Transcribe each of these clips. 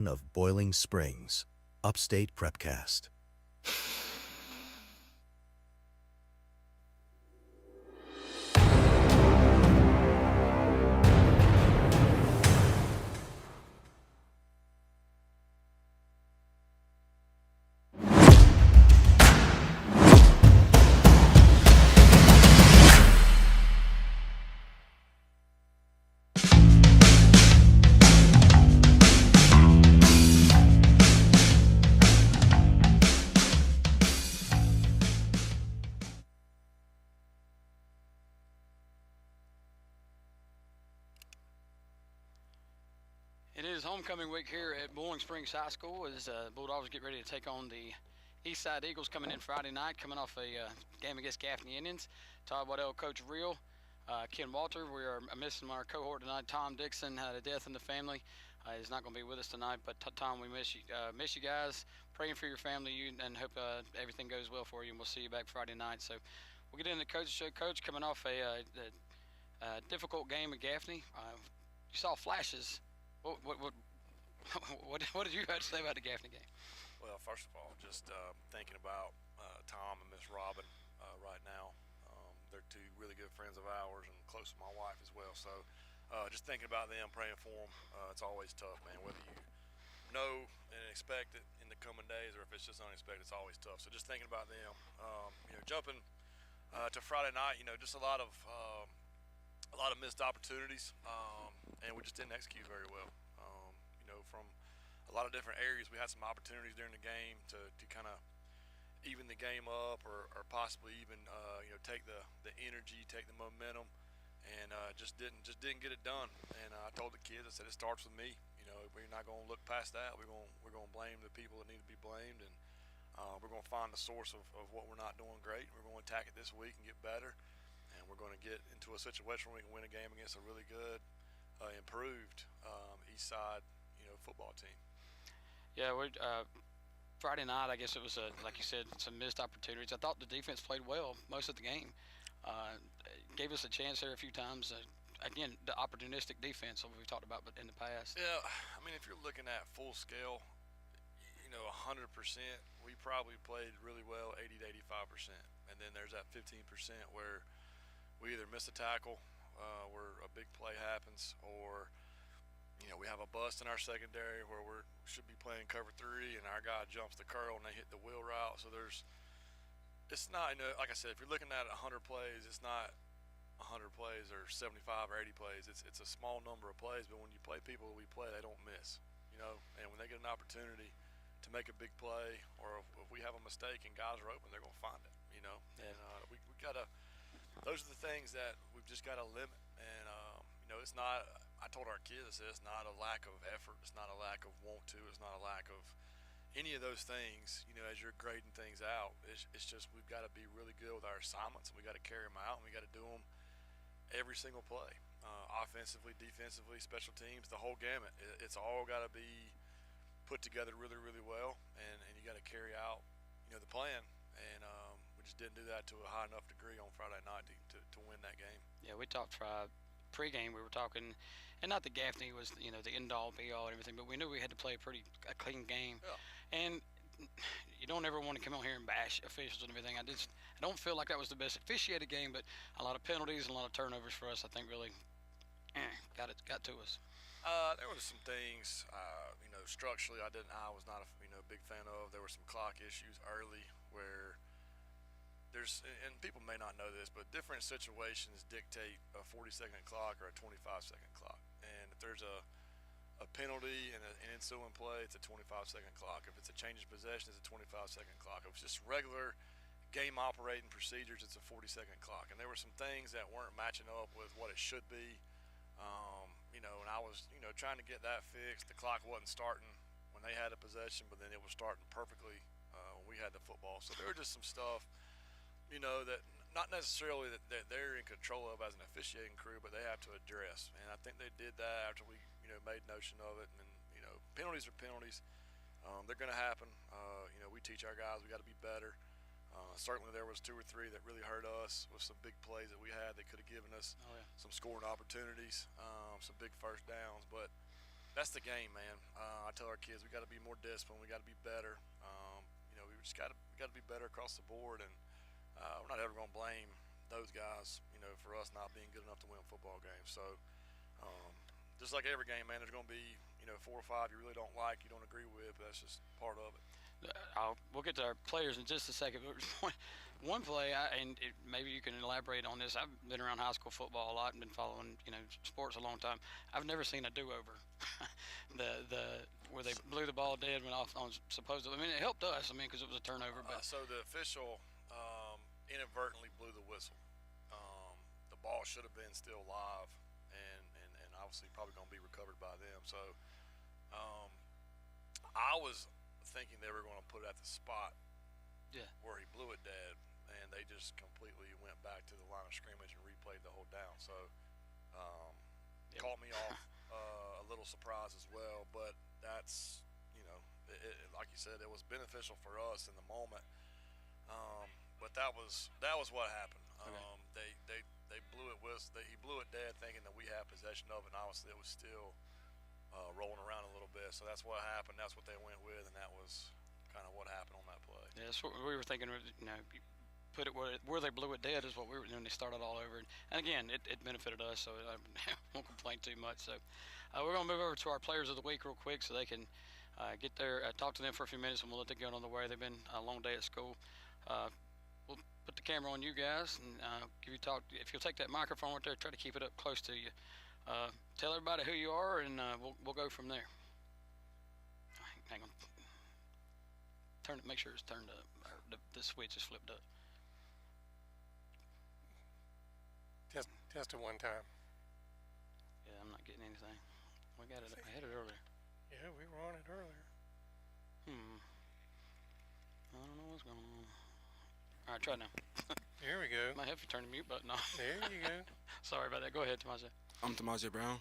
of Boiling Springs, Upstate Prepcast. It is homecoming week here at Bowling Springs High School as Bulldogs get ready to take on the Eastside Eagles coming in Friday night, coming off a game against Gaffney Indians. Todd Waddell, Coach Real, Ken Walter. We are missing our cohort tonight. Tom Dixon had a death in the family. He's not going to be with us tonight, but Tom, we miss you guys. Praying for your family, and hope everything goes well for you. And we'll see you back Friday night. So we'll get into the coach's show. Coach, coming off a difficult game at Gaffney. You saw flashes. What what did you have to say about the Gaffney game? Well, first of all, just thinking about Tom and Miss Robin right now. They're two really good friends of ours and close to my wife as well. So just thinking about them, praying for them, it's always tough, man. Whether you know and expect it in the coming days or if it's just unexpected, it's always tough. So just thinking about them, jumping to Friday night, just a lot of missed opportunities, and we just didn't execute very well. From a lot of different areas, we had some opportunities during the game to kind of even the game up or possibly even take the energy, take the momentum, and just didn't get it done. And I told the kids, I said it starts with me. We're not going to look past that. We're going to blame the people that need to be blamed, and we're going to find the source of what we're not doing great. We're going to attack it this week and get better, and we're going to get into a situation where we can win a game against a really good, improved East Side football team. Yeah, we Friday night. I guess it was like you said, some missed opportunities. I thought the defense played well most of the game. Gave us a chance there a few times. Again, the opportunistic defense that we've talked about in the past. Yeah, I mean, if you're looking at full scale, 100%, we probably played really well, 80 to 85%, and then there's that 15% where we either miss a tackle, where a big play happens, or we have a bust in our secondary where we should be playing cover three, and our guy jumps the curl and they hit the wheel route. So it's not, like I said, if you're looking at 100 plays, it's not 100 plays or 75 or 80 plays. It's a small number of plays, but when you play people that we play, they don't miss, and when they get an opportunity to make a big play, or if we have a mistake and guys are open, they're going to find it. Yeah. And we got to, those are the things that we've just got to limit. And, it's not, I told our kids, it's not a lack of effort. It's not a lack of want to. It's not a lack of any of those things, as you're grading things out. It's just we've got to be really good with our assignments, and we got to carry them out, and we got to do them every single play. Offensively, defensively, special teams, the whole gamut. It's all got to be put together really, really well, and you got to carry out, the plan. And we just didn't do that to a high enough degree on Friday night to win that game. Yeah, we talked pregame. We were talking, and not that Gaffney was the end all be all and everything, but we knew we had to play a clean game. Yeah. And you don't ever want to come out here and bash officials and everything. I don't feel like that was the best officiated game, but a lot of penalties and a lot of turnovers for us. I think really got to us. There was some things, structurally I was not a big fan of. There were some clock issues early where and people may not know this, but different situations dictate a 40-second clock or a 25-second clock. And if there's a penalty and an ensuing play, it's a 25-second clock. If it's a change of possession, it's a 25-second clock. If it's just regular game operating procedures, it's a 40-second clock. And there were some things that weren't matching up with what it should be. And I was, trying to get that fixed. The clock wasn't starting when they had a possession, but then it was starting perfectly when we had the football. So there was just some stuff, that not necessarily that they're in control of as an officiating crew, but they have to address. And I think they did that after we, made notion of it. And, penalties are penalties. They're going to happen. We teach our guys we got to be better. Certainly there was 2 or 3 that really hurt us with some big plays that we had that could have given us some scoring opportunities, some big first downs. But that's the game, man. I tell our kids we got to be more disciplined. We got to be better. We just got to be better across the board, and we're not ever going to blame those guys, for us not being good enough to win football games. So, just like every game, man, there's going to be 4 or 5 you really don't like, you don't agree with, but that's just part of it. We'll get to our players in just a second. But one play, maybe you can elaborate on this. I've been around high school football a lot and been following, sports a long time. I've never seen a do-over. Where they blew the ball dead went off on supposedly. I mean, it helped us. Because it was a turnover. But so the official inadvertently blew the whistle. The ball should have been still live, and obviously probably going to be recovered by them. So I was thinking they were going to put it at the spot where he blew it dead, and they just completely went back to the line of scrimmage and replayed the whole down. So caught me off a little surprised as well, but that's like you said, it was beneficial for us in the moment. But that was what happened. Okay. They blew it he blew it dead, thinking that we had possession of it, and obviously it was still rolling around a little bit. So that's what happened. That's what they went with, and that was kind of what happened on that play. Yeah, that's what we were thinking. Put it where they blew it dead is what we were doing. They started all over, and again, it benefited us, so I won't complain too much. So we're gonna move over to our players of the week real quick, so they can get there, talk to them for a few minutes, and we'll let them get on the way. They've been a long day at school. We'll put the camera on you guys and give you talk. If you'll take that microphone right there, try to keep it up close to you. Tell everybody who you are, and we'll go from there. Hang on. Make sure it's turned up, or the switch is flipped up. Just at one time. Yeah, I'm not getting anything. We got it. I had it earlier. Yeah, we were on it earlier. I don't know what's going on. All right, try now. Here we go. Might have to turn the mute button off. There you go. Sorry about that. Go ahead, Tamaje. I'm Tamaje Brown.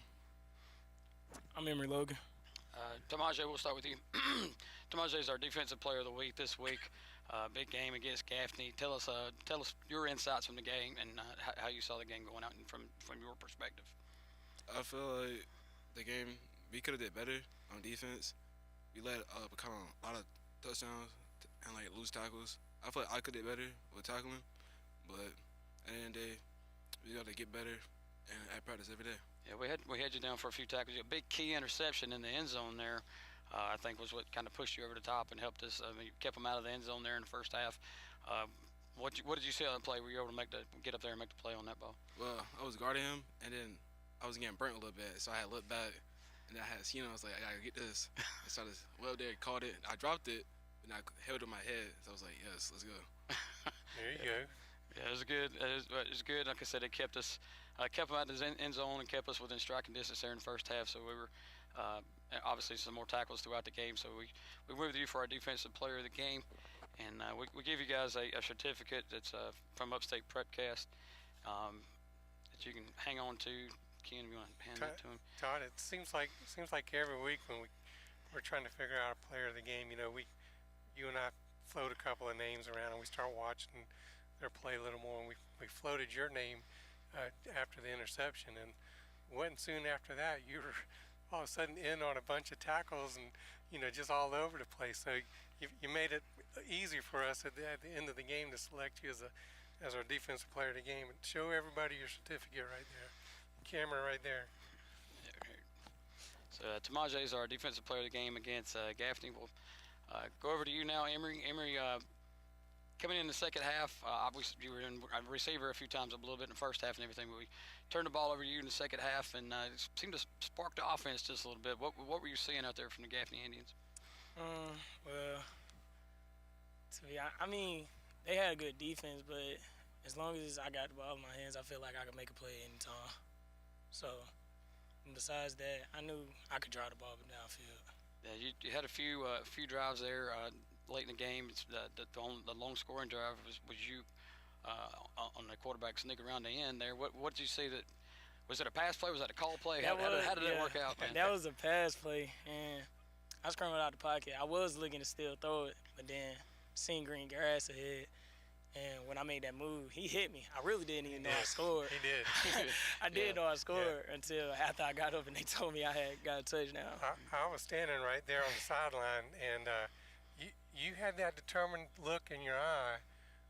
I'm Emery Logan. Tamaje, we'll start with you. Tamaje is our defensive player of the week this week. Big game against Gaffney. Tell us your insights from the game and how you saw the game going out and from your perspective. I feel like the game, we could have did better on defense. We let up a lot of touchdowns and loose tackles. I feel like I could have did better with tackling, but at the end of the day, we got to get better and at practice every day. Yeah, we had you down for a few tackles. A big key interception in the end zone there, I think, was what kind of pushed you over the top and helped us. You kept them out of the end zone there in the first half. What did you see on the play? Were you able to get up there and make the play on that ball? Well, I was guarding him, and then I was getting burnt a little bit, so I had looked back, and I had seen him. I was like, I gotta get this. And so I just went up there, caught it. I dropped it, and I held it in my head. So I was like, yes, let's go. There you go. Yeah, it was good. It was good. Like I said, it kept us, kept them out of the end zone and kept us within striking distance there in the first half. So we were obviously some more tackles throughout the game. So we moved you for our defensive player of the game, and we give you guys a certificate that's from Upstate Prepcast that you can hang on to. Ken, you want to hand that to him? Todd, it seems like every week when we're trying to figure out a player of the game, you and I float a couple of names around and we start watching their play a little more, and we floated your name after the interception, and wasn't soon after that you were all of a sudden in on a bunch of tackles and just all over the place. So you made it easy for us at the end of the game to select you as our defensive player of the game, and show everybody your certificate right there, camera right there. So Tamaje is our defensive player of the game against Gaffney. We'll go over to you now, Emery. Emery, coming in the second half, obviously you were in a receiver a few times, a little bit in the first half and everything, but we turned the ball over to you in the second half, and it seemed to spark the offense just a little bit. What were you seeing out there from the Gaffney Indians? Well, I mean, they had a good defense, but as long as I got the ball in my hands, I feel like I could make a play anytime. So, besides that, I knew I could drive the ball downfield. Yeah, you had a few drives there late in the game. It's the long scoring drive was you on the quarterback sneak around the end there. What did you see? Was it a pass play? Was that a call play? How did that work out, man? That was a pass play, and I scrambled out the pocket. I was looking to still throw it, but then seeing green grass ahead, And when I made that move, he hit me. I really didn't even know I scored. He did. I did know I scored until after I got up and they told me I had got a touchdown. I was standing right there on the sideline, and you had that determined look in your eye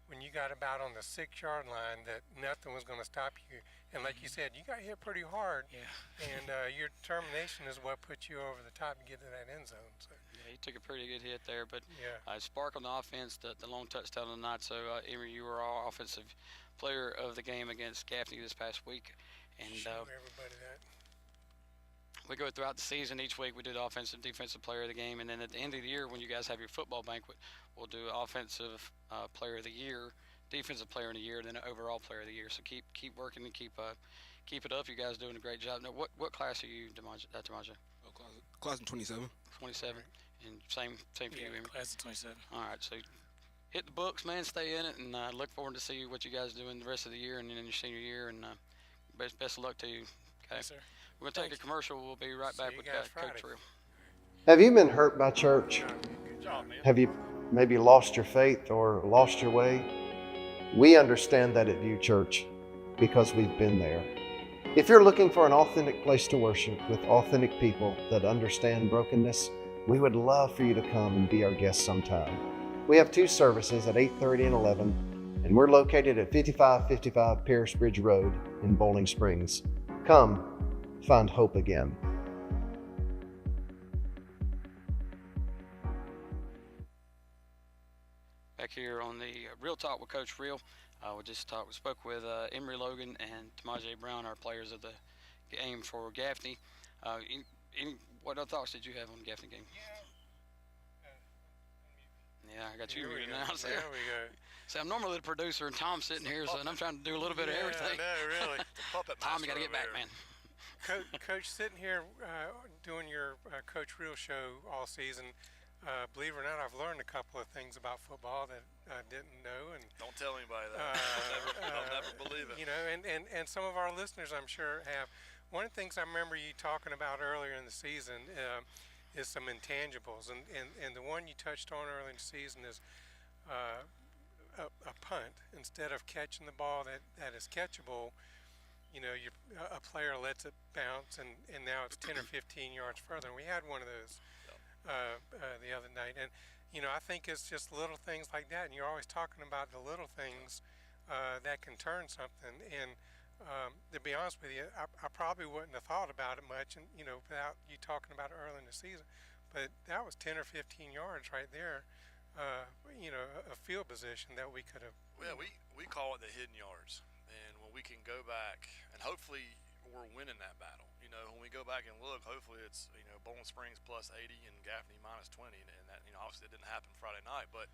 when you got about on the 6-yard line that nothing was going to stop you. And like you said, you got hit pretty hard. Yeah. And your determination is what put you over the top to get to that end zone. So. Yeah, he took a pretty good hit there, but Yeah. spark on the offense, the long touchdown of the night. So, Emery, you were our offensive player of the game against Gaffney this past week. And Show everybody that. we go throughout the season. Each week we do the offensive, defensive player of the game. And then at the end of the year, when you guys have your football banquet, we'll do offensive player of the year, defensive player of the year, and then overall player of the year. So keep working and keep it up. You guys are doing a great job. Now, what class are you, Demaja? Oh, class in 27. 27. And same for you, Emery. Class of 27. All right, so hit the books, man. Stay in it, and look forward to see what you guys do in the rest of the year and then in your senior year. And best of luck to you. Okay. Yes, sir. We're gonna take a commercial. We'll be right back you with guys Coach Friday. Real. Have you been hurt by church? Good job, man. Have you maybe lost your faith or lost your way? We understand that at View Church because we've been there. If you're looking for an authentic place to worship with authentic people that understand brokenness, we would love for you to come and be our guest sometime. We have 2 services at 8:30 and 11, and we're located at 5555 Paris Bridge Road in Bowling Springs. Come, find hope again. Back here on the Real Talk with Coach Real. We spoke with Emery Logan and Tamaje Brown, our players of the game for Gaffney. What other thoughts did you have on the Gaffney game? Yeah, I got you Here we reading go. now. There we go. So I'm normally the producer, and Tom's sitting here, so I'm trying to do a little bit of everything. No, really. Puppet Tom, you got master to get back, over man. Coach, sitting here doing your Coach Real show all season, believe it or not, I've learned a couple of things about football that I didn't know. And Don't tell anybody that. I'll never believe it. You know, and some of our listeners, I'm sure, have. One of the things I remember you talking about earlier in the season is some intangibles. And the one you touched on earlier in the season is a punt. Instead of catching the ball that is catchable, you know, a player lets it bounce, and now it's 10 or 15 yards further. And we had one of those the other night. And, you know, I think it's just little things like that. And you're always talking about the little things that can turn something. And to be honest with you, I probably wouldn't have thought about it much, and you know, without you talking about it early in the season. But that was 10 or 15 yards right there. You know, a field position that we could have. Well, we call it the hidden yards, and when we can go back, and hopefully we're winning that battle. You know, when we go back and look, hopefully it's Bowling Springs plus 80 and Gaffney minus 20, and that obviously it didn't happen Friday night, but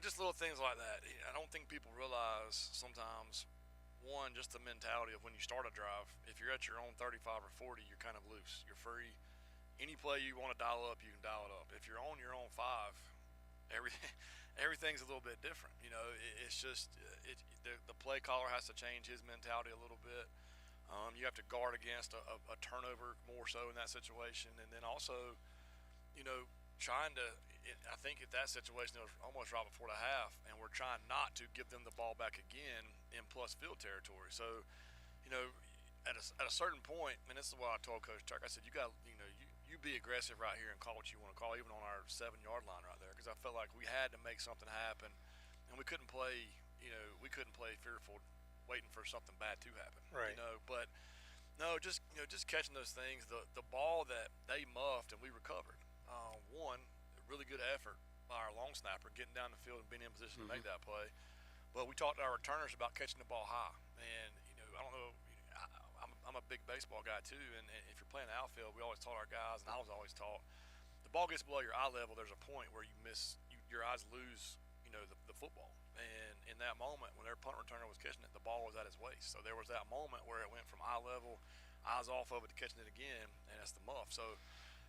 just little things like that. I don't think people realize sometimes. One, just the mentality of when you start a drive, if you're at your own 35 or 40, you're kind of loose. You're free. Any play you want to dial up, you can dial it up. If you're on your own 5, everything's a little bit different. It's just the play caller has to change his mentality a little bit. You have to guard against a turnover more so in that situation, and then also, trying to. I think at that situation it was almost right before the half, and we're trying not to give them the ball back again in plus field territory. So, at a certain point, and this is what I told Coach Turk. I said, you got, you be aggressive right here and call what you want to call, even on our 7-yard line right there, because I felt like we had to make something happen, and we couldn't play. We couldn't play fearful, waiting for something bad to happen. Right. But no, just catching those things. The ball that they muffed and we recovered. One. Really good effort by our long snapper getting down the field and being in position to make that play. But we talked to our returners about catching the ball high, and I don't know. I'm a big baseball guy too, and if you're playing the outfield, we always taught our guys, and I was always taught, the ball gets below your eye level. There's a point where your eyes lose, the football. And in that moment, when their punt returner was catching it, the ball was at his waist. So there was that moment where it went from eye level, eyes off of it, to catching it again, and that's the muff. So.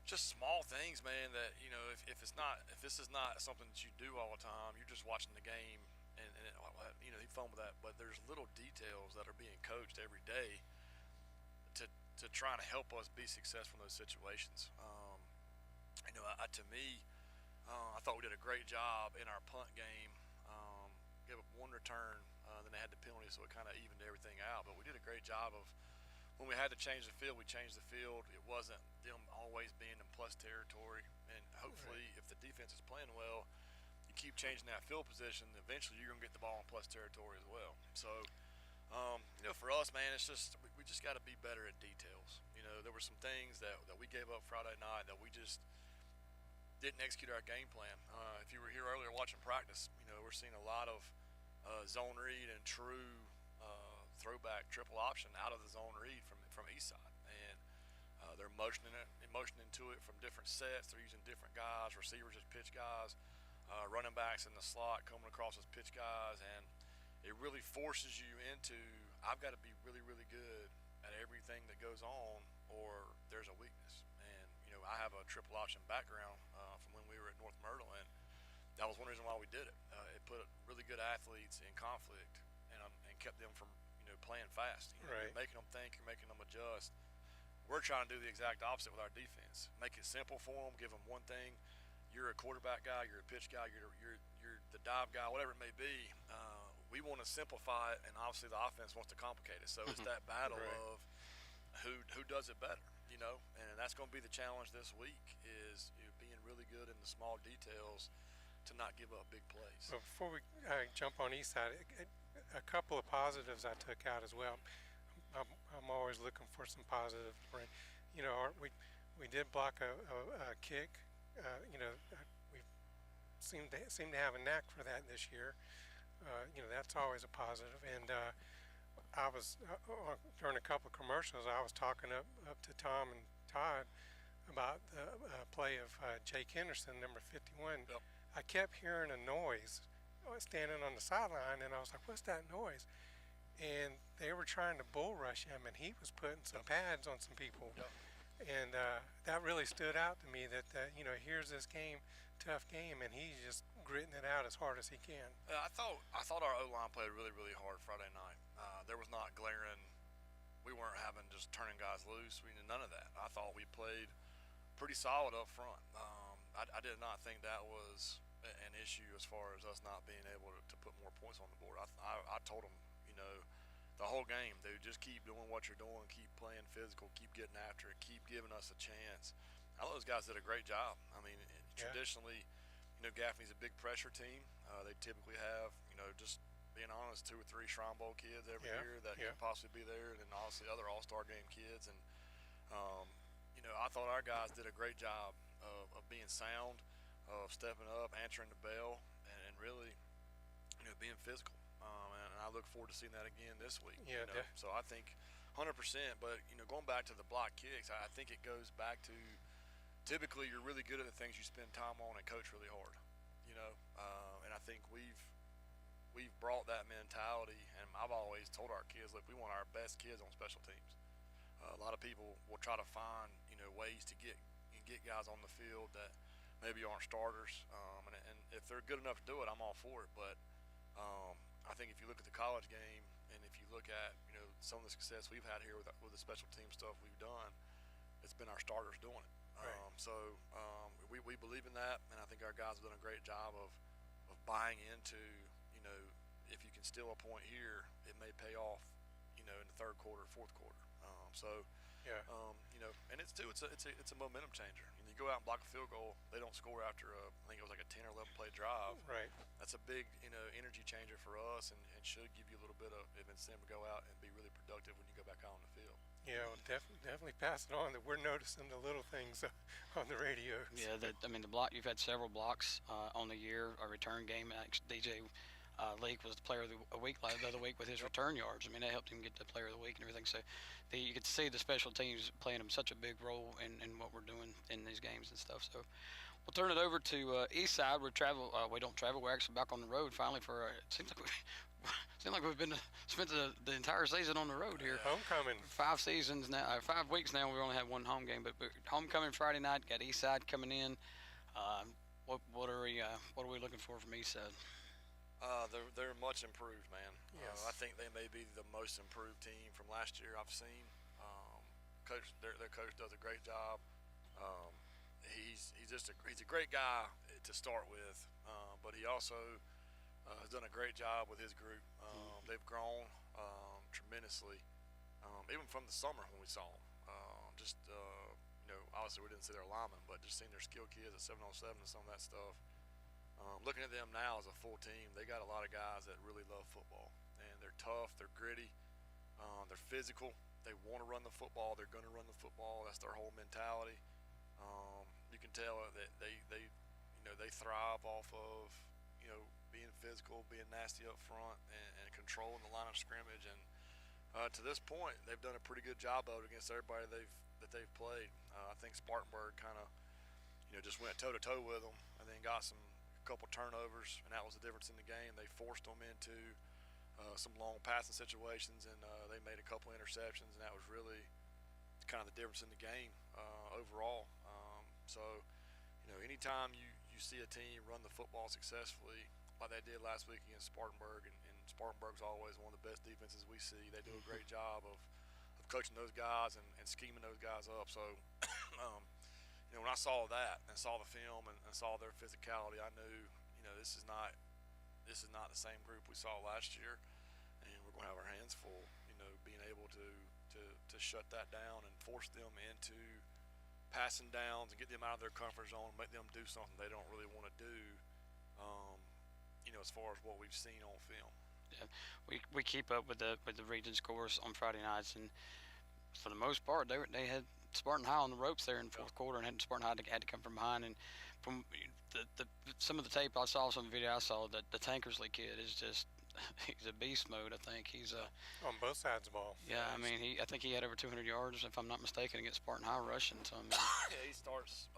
Just small things, man, that if this is not something that you do all the time, you're just watching the game and he fumbled that, but there's little details that are being coached every day to try to help us be successful in those situations. To me, I thought we did a great job in our punt game, gave up one return. Then they had the penalty, so it kind of evened everything out. But we did a great job of, when we had to change the field, we changed the field. It wasn't them always being in plus territory. And hopefully, if the defense is playing well, you keep changing that field position, eventually you're going to get the ball in plus territory as well. So, for us, man, it's just we just got to be better at details. There were some things that we gave up Friday night that we just didn't execute our game plan. If you were here earlier watching practice, we're seeing a lot of zone read and true throwback triple option out of the zone read from Eastside, and they're motioning to it from different sets. They're using different guys, receivers as pitch guys, running backs in the slot coming across as pitch guys, and it really forces you into, I've got to be really, really good at everything that goes on, or there's a weakness. And I have a triple option background from when we were at North Myrtle, and that was one reason why we did it. It put really good athletes in conflict and kept them from playing fast. Right. You're making them think, you're making them adjust. We're trying to do the exact opposite with our defense. Make it simple for them. Give them one thing. You're a quarterback guy. You're a pitch guy. You're the dive guy. Whatever it may be. We want to simplify it, and obviously the offense wants to complicate it. So it's that battle Right. of who does it better. And that's going to be the challenge this week. Is being really good in the small details to not give up big plays. So before we jump on Eastside, a couple of positives I took out as well. I'm always looking for some positives. Right? We did block a kick. We seem to have a knack for that this year. That's always a positive. And I was during a couple of commercials, I was talking up to Tom and Todd about the play of Jake Henderson, number 51. Yep. I kept hearing a noise standing on the sideline, and I was like, "What's that noise?" And they were trying to bull rush him, and he was putting some pads on some people. Yep. And that really stood out to me that here's this tough game, and he's just gritting it out as hard as he can. I thought our O-line played really, really hard Friday night. There was not glaring. We weren't having just turning guys loose. We did none of that. I thought we played pretty solid up front. I did not think that was an issue as far as us not being able to put more points on the board. I told them, the whole game, dude, just keep doing what you're doing, keep playing physical, keep getting after it, keep giving us a chance. I thought those guys did a great job. I mean, traditionally, Gaffney's a big pressure team. They typically have, just being honest, 2 or 3 Shrine Bowl kids every year that could possibly be there, and then obviously other All-Star game kids. And, I thought our guys did a great job of being sound, of stepping up, answering the bell, and really, being physical. And I look forward to seeing that again this week. Yeah, So I think 100%. But going back to the block kicks, I think it goes back to typically you're really good at the things you spend time on and coach really hard. And I think we've brought that mentality. And I've always told our kids, look, we want our best kids on special teams. A lot of people will try to find ways to get guys on the field that maybe aren't starters. And if they're good enough to do it, I'm all for it. But I think if you look at the college game, and if you look at some of the success we've had here with the special team stuff we've done, it's been our starters doing it. Right. So we believe in that, and I think our guys have done a great job of buying into if you can steal a point here, it may pay off in the third quarter, fourth quarter. And it's a momentum changer. You go out and block a field goal, they don't score after I think it was like a 10 or 11 play drive. Right. That's a big energy changer for us, and should give you a little bit of incentive to go out and be really productive when you go back out on the field. Yeah, well, definitely pass it on that we're noticing the little things on the radio. Yeah, the block. You've had several blocks on the year. A return game. DJ Leak was the player of the week the other week with his return yards. I mean, that helped him get the player of the week and everything. So you could see the special teams playing such a big role in what we're doing in these games and stuff. So we'll turn it over to Eastside. We don't travel. We're actually back on the road finally for it seems like we've been spent the entire season on the road here. Homecoming. 5 seasons now, 5 weeks now. We've only had one home game, but homecoming Friday night. Got Eastside coming in. What are we looking for from Eastside? They're much improved, man. Yes. I think they may be the most improved team from last year I've seen. Their coach does a great job. He's a great guy to start with, but he also has done a great job with his group. They've grown tremendously, even from the summer when we saw them. Obviously we didn't see their linemen, but just seeing their skill kids at 7-on-7 and some of that stuff. Looking at them now as a full team, they got a lot of guys that really love football, and they're tough, they're gritty, they're physical. They want to run the football. They're going to run the football. That's their whole mentality. You can tell that they thrive off of being physical, being nasty up front, and controlling the line of scrimmage. And to this point, they've done a pretty good job of it against everybody that they've played. I think Spartanburg kind of just went toe to toe with them, and then got a couple turnovers, and that was the difference in the game. They forced them into some long passing situations, and they made a couple interceptions, and that was really kind of the difference in the game overall. Anytime you see a team run the football successfully like they did last week against Spartanburg, and Spartanburg's always one of the best defenses we see. They do a great job of coaching those guys and scheming those guys up. So when I saw that and saw the film and saw their physicality, I knew this is not the same group we saw last year, and we're going to have our hands full, being able to shut that down and force them into passing downs and get them out of their comfort zone, make them do something they don't really want to do, as far as what we've seen on film. Yeah, we keep up with the region scores on Friday nights, and for the most part, they had Spartan High on the ropes there in the fourth quarter, and Spartan High had to come from behind. And from some of the tape I saw, some video I saw, that the Tankersley kid is just he's a beast mode. I think he's on both sides of the ball. Yeah, I mean I think he had over 200 yards, if I'm not mistaken, against Spartan High rushing. So I mean, yeah, he starts.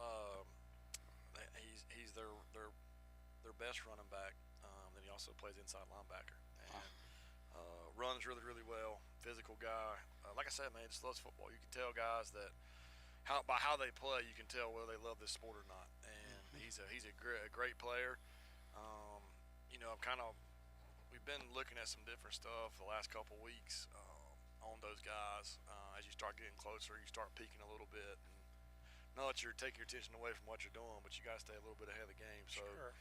He's their best running back. Then he also plays inside linebacker. And runs really, really well. Physical guy. Like I said, man, he just loves football. You can tell guys that by how they play, you can tell whether they love this sport or not. And he's a great player. We've been looking at some different stuff the last couple weeks on those guys. As you start getting closer, you start peaking a little bit. And not that you're taking your attention away from what you're doing, but you got to stay a little bit ahead of the game. So, sure.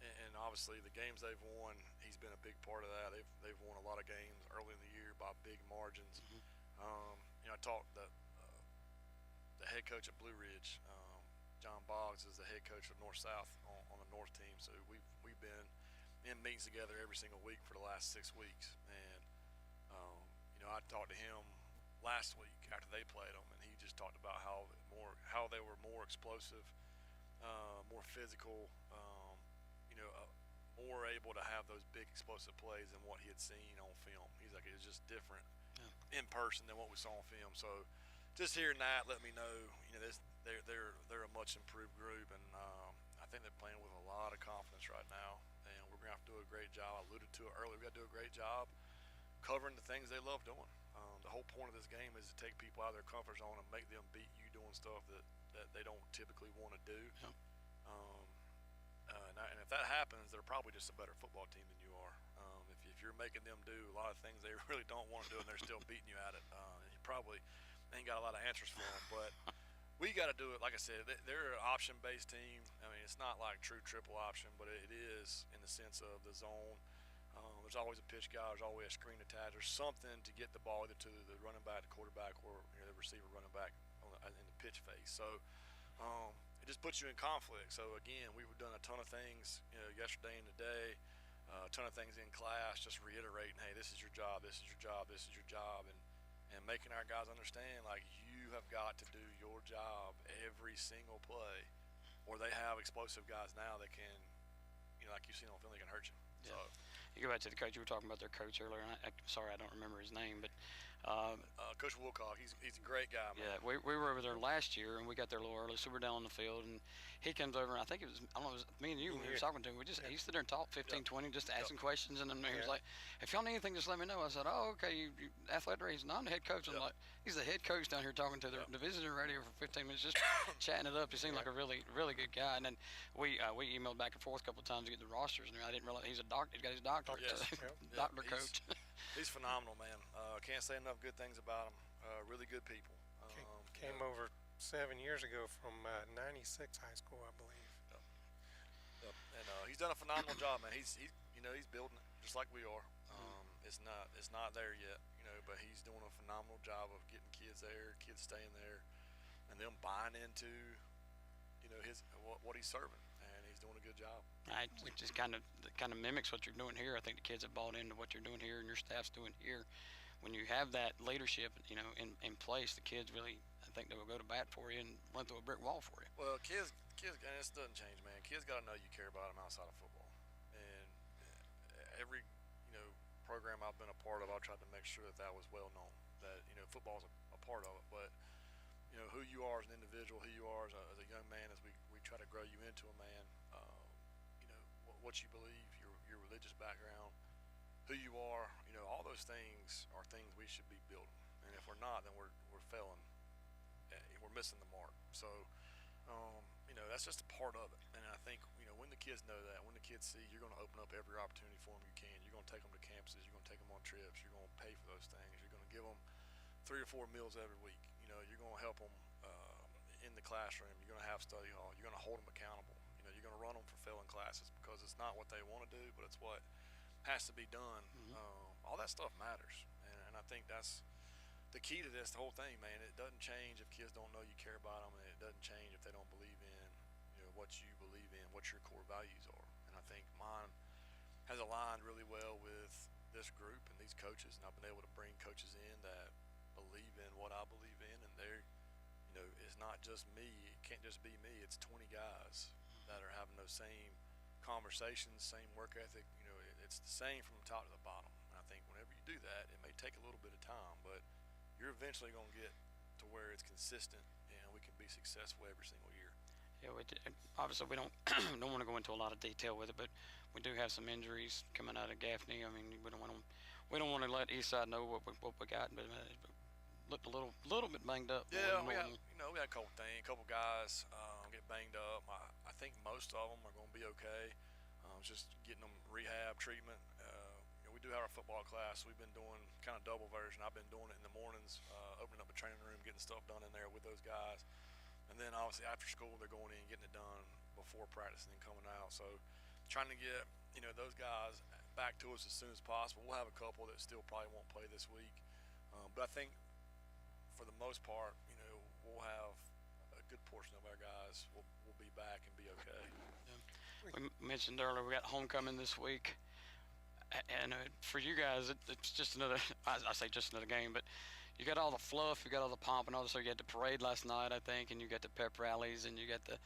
And obviously the games they've won, he's been a big part of that. They've won a lot of games early in the year by big margins. I talked the head coach at Blue Ridge, John Boggs, is the head coach of North South on the North team. So we've been in meetings together every single week for the last 6 weeks. And I talked to him last week after they played them, and he just talked about how they were more explosive, more physical. More able to have those big explosive plays than what he had seen on film. He's like, it's just different in person than what we saw on film. So just hearing that let me know, they're a much improved group, and I think they're playing with a lot of confidence right now, and we're gonna have to do a great job. I alluded to it earlier. We got to do a great job covering the things they love doing. The whole point of this game is to take people out of their comfort zone and make them beat you doing stuff that they don't typically want to do. Yeah. And if that happens, they're probably just a better football team than you are. If you're making them do a lot of things they really don't want to do, and they're still beating you at it, you probably ain't got a lot of answers for them. But we got to do it. Like I said, they're an option-based team. I mean, it's not like true triple option, but it is in the sense of the zone. There's always a pitch guy. There's always a screen attached. There's something to get the ball either to the running back, the quarterback, or the receiver running back in the pitch phase. So it just puts you in conflict. So again, we've done a ton of things yesterday and today, a ton of things in class, just reiterating, hey, this is your job, this is your job, this is your job, and making our guys understand, like, you have got to do your job every single play, or they have explosive guys now that can, like you've seen on film, they can hurt you. Yeah. So you go back to the coach. You were talking about their coach earlier, and I'm sorry I don't remember his name, but Coach Wilcock, he's a great guy, man. yeah, we were over there last year, and we got there a little early, so we're down on the field, and he comes over, and I think it was me and you when we were talking to him. He stood there and talked 15, 20, just asking questions, and then he was like, "If y'all need anything, just let me know." I said, "Oh, okay, you athletic?" He's not the head coach. I'm like, he's the head coach down here talking to the visitor radio for 15 minutes, just chatting it up. He seemed like a really, really good guy. And then we emailed back and forth a couple of times to get the rosters, and I didn't realize he's a doctor. He's got his doctor, Yes. doctor coach. He's phenomenal, man. Can't say enough good things about him. Really good people. Came over 7 years ago from 96 high school, I believe. Yep. And he's done a phenomenal job, man. He's building it just like we are. It's not there yet, but he's doing a phenomenal job of getting kids there, kids staying there, and them buying into what he's serving, and he's doing a good job. It just kind of mimics what you're doing here. I think the kids have bought into what you're doing here, and your staff's doing here. When you have that leadership, in place, the kids really, I think they will go to bat for you and run through a brick wall for you. Well, kids, and this doesn't change, man. Kids got to know you care about them outside of football, and every program I've been a part of, I've tried to make sure that was well known. That football's a part of it, but who you are as an individual, who you are as a young man, as we try to grow you into a man. What you believe, your religious background, who you are, all those things are things we should be building. And if we're not, then we're failing. We're missing the mark. So, that's just a part of it. And I think, when the kids know that, when the kids see you're going to open up every opportunity for them you can, you're going to take them to campuses, you're going to take them on trips, you're going to pay for those things, you're going to give them 3 or 4 meals every week. You're going to help them in the classroom. You're going to have study hall. You're going to hold them accountable. You're going to run them for failing classes because it's not what they want to do, but it's what has to be done. All that stuff matters, and I think that's the key to this, the whole thing, man. It doesn't change if kids don't know you care about them, and it doesn't change if they don't believe in what you believe in, what your core values are. And I think mine has aligned really well with this group and these coaches, and I've been able to bring coaches in that believe in what I believe in, and they're it's not just me. It can't just be me. It's 20 guys that are having those same conversations, same work ethic. It's the same from the top to the bottom. And I think whenever you do that, it may take a little bit of time, but you're eventually going to get to where it's consistent and we can be successful every single year. Yeah, obviously we don't don't want to go into a lot of detail with it, but we do have some injuries coming out of Gaffney. I mean, we don't want to let Eastside know what we got, but looked a little bit banged up. Yeah, we had a couple guys get banged up. I think most of them are going to be okay. Just getting them rehab treatment. We do have our football class. We've been doing kind of double version. I've been doing it in the mornings, opening up a training room, getting stuff done in there with those guys. And then obviously after school, they're going in, getting it done before practice and then coming out. So trying to get, those guys back to us as soon as possible. We'll have a couple that still probably won't play this week. But I think for the most part, we'll have a good portion of our guys will be back and be okay. We mentioned earlier we got homecoming this week, and for you guys, it's just another. I say just another game, but you got all the fluff, you got all the pomp, and all. So you had the parade last night, I think, and you got the pep rallies, and you got the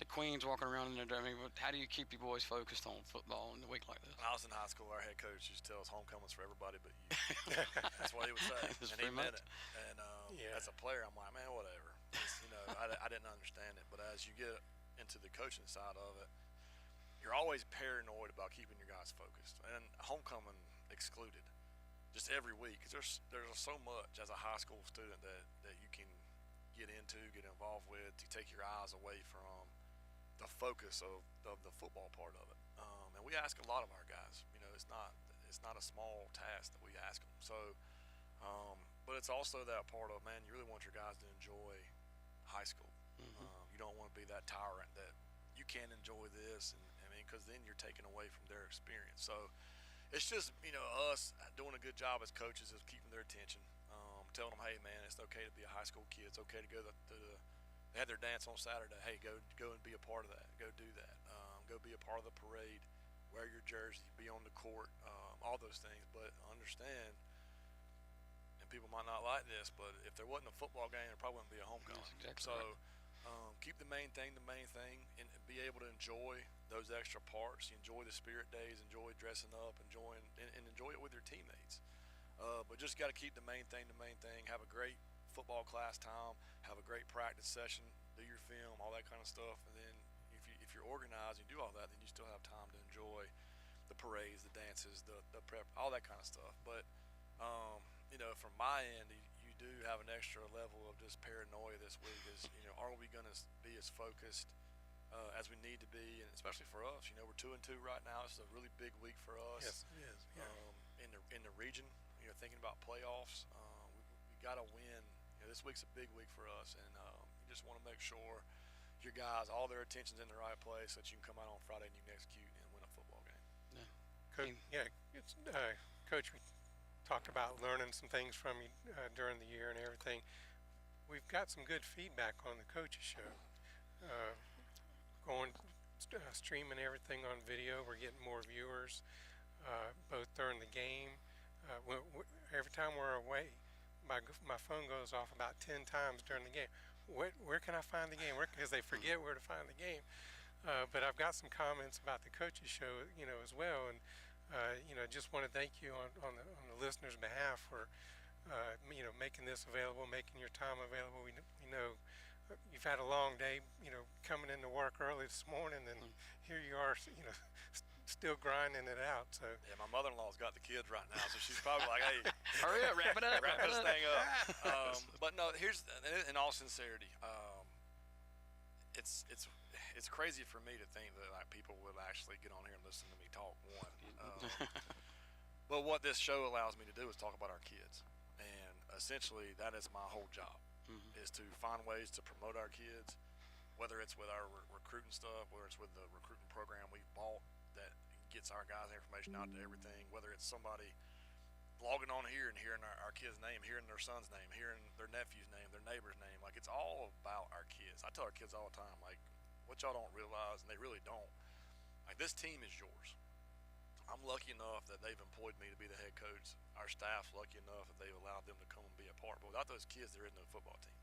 queens walking around in there. I mean, how do you keep you boys focused on football in a week like this? When I was in high school, our head coach used to tell us homecoming's for everybody but you. That's what he would say, and he meant it. And as a player, I'm like, man, whatever. I didn't understand it, but as you get into the coaching side of it, you're always paranoid about keeping your guys focused, and homecoming excluded. Just every week, because there's so much as a high school student that you can get into, get involved with, to take your eyes away from the focus of the football part of it. And we ask a lot of our guys. It's not a small task that we ask them. So, but it's also that part of, man, you really want your guys to enjoy high school. You don't want to be that tyrant that you can't enjoy this, because then you're taking away from their experience. So it's just us doing a good job as coaches of keeping their attention, telling them, hey man, it's okay to be a high school kid. It's okay to go to they had their dance on Saturday. Hey, go and be a part of that. Go do that. Go be a part of the parade. Wear your jersey. Be on the court. All those things. But understand, and people might not like this, but if there wasn't a football game, there probably wouldn't be a homecoming. That's exactly so. Right. Keep the main thing, and be able to enjoy those extra parts. You enjoy the spirit days, enjoy dressing up, enjoy it with your teammates. But just got to keep the main thing. Have a great football class time. Have a great practice session. Do your film, all that kind of stuff. And then if you're organized and you do all that, then you still have time to enjoy the parades, the dances, the prep, all that kind of stuff. But from my end, you do have an extra level of just paranoia this week. Are we going to be as focused as we need to be? And especially for us, we're 2-2 right now. It's a really big week for us. Yes, it is. Yeah. In the region, thinking about playoffs, we got to win. This week's a big week for us, and you just want to make sure your guys, all their attention's in the right place, so that you can come out on Friday and you can execute and win a football game. Coach, we talked about learning some things from you during the year and everything. We've got some good feedback on the coaches show. Streaming everything on video, we're getting more viewers, both during the game. Every time we're away, my phone goes off about 10 times during the game. Where can I find the game? Because they forget where to find the game. But I've got some comments about the coaches show, as well, and just want to thank you on the listeners' behalf for making this available, making your time available. We know you've had a long day, coming into work early this morning, and here you are, still grinding it out. So yeah, my mother-in-law's got the kids right now, so she's probably like, "Hey, Hurry up, wrap it up, wrap this thing up." But no, in all sincerity, it's crazy for me to think that like people would actually get on here and listen to me talk. But what this show allows me to do is talk about our kids, and essentially that is my whole job, is to find ways to promote our kids, whether it's with our recruiting stuff, whether it's with the recruiting program we've bought that gets our guys information out to everything, whether it's somebody logging on here and hearing our kid's name, hearing their son's name, hearing their nephew's name, their neighbor's name. Like, it's all about our kids. I tell our kids all the time, like, what y'all don't realize, and they really don't, like, this team is yours. I'm lucky enough that they've employed me to be the head coach. Our staff's lucky enough that they've allowed them to come and be a part. But without those kids, there is no football team.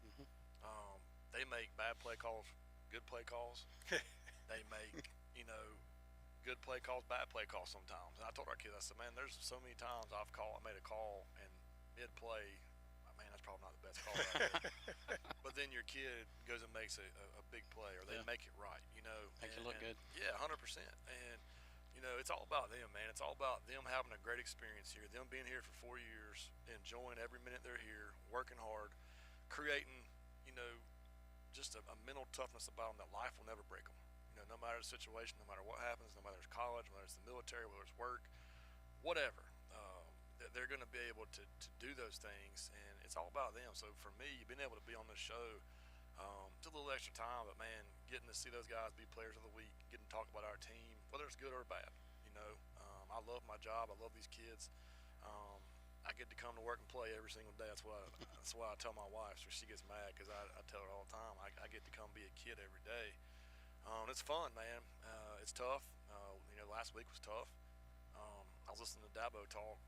They make bad play calls, good play calls. They make, good play calls, bad play calls sometimes. And I told our kids, I said, man, there's so many times I made a call and mid-play, man, that's probably not the best call I made. But then your kid goes and makes a big play, or they make it right, Make it look good. Yeah, 100%. And, it's all about them, man. It's all about them having a great experience here, them being here for 4 years, enjoying every minute they're here, working hard, creating, just a mental toughness about them that life will never break them. No matter the situation, no matter what happens, no matter it's college, whether it's the military, whether it's work, whatever, they're going to be able to do those things, and it's all about them. So for me, being able to be on this show, it's a little extra time, but man, getting to see those guys be players of the week, getting to talk about our team, whether it's good or bad, I love my job. I love these kids. I get to come to work and play every single day. That's why I tell my wife, so she gets mad, because I tell her all the time, I get to come be a kid every day. It's fun, man. It's tough. Last week was tough. I was listening to Dabo talk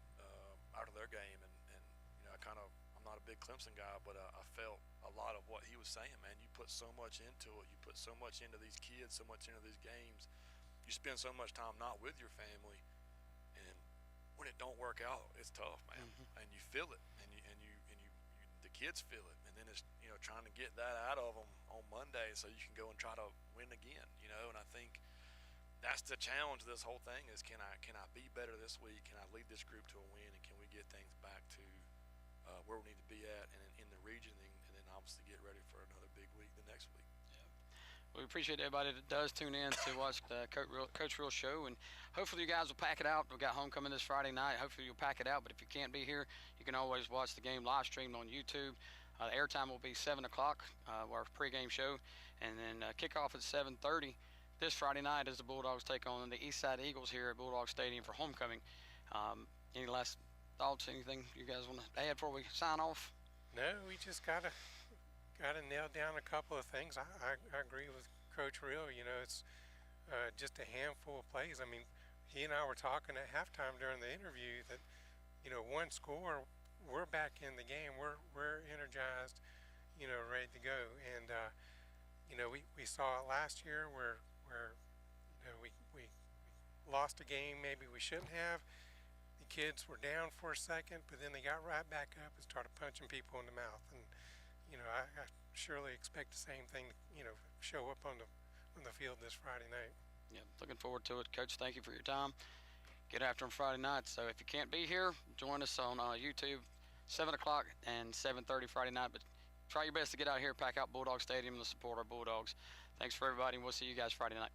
after their game, and I'm not a big Clemson guy, but I felt a lot of what he was saying, man. You put so much into it. You put so much into these kids, so much into these games. You spend so much time not with your family, and when it don't work out, it's tough, man. And you feel it, and the kids feel it, and then it's trying to get that out of them on Monday so you can go and try to win again, and I think that's the challenge of this whole thing is, can I be better this week? Can I lead this group to a win, and can we get things back to where we need to be at and in the region, and then obviously get ready for another big week the next week. We appreciate everybody that does tune in to watch the Coach Real show, and hopefully you guys will pack it out. We've got homecoming this Friday night. Hopefully you'll pack it out, but if you can't be here, you can always watch the game live streamed on YouTube. The airtime will be 7 o'clock, our pregame show, and then kickoff at 7:30 this Friday night as the Bulldogs take on the Eastside Eagles here at Bulldog Stadium for homecoming. Any last thoughts, anything you guys want to add before we sign off? No, we just gotta nail down a couple of things. I agree with Coach Real. It's just a handful of plays. I mean, he and I were talking at halftime during the interview that, one score, we're back in the game. We're energized, ready to go. And we saw it last year where we lost a game maybe we shouldn't have. The kids were down for a second, but then they got right back up and started punching people in the mouth. And I surely expect the same thing to show up on the field this Friday night. Yeah, looking forward to it. Coach, thank you for your time. Get after them Friday night. So if you can't be here, join us on YouTube, 7 o'clock and 7:30 Friday night. But try your best to get out here, pack out Bulldog Stadium, and support our Bulldogs. Thanks for everybody, and we'll see you guys Friday night.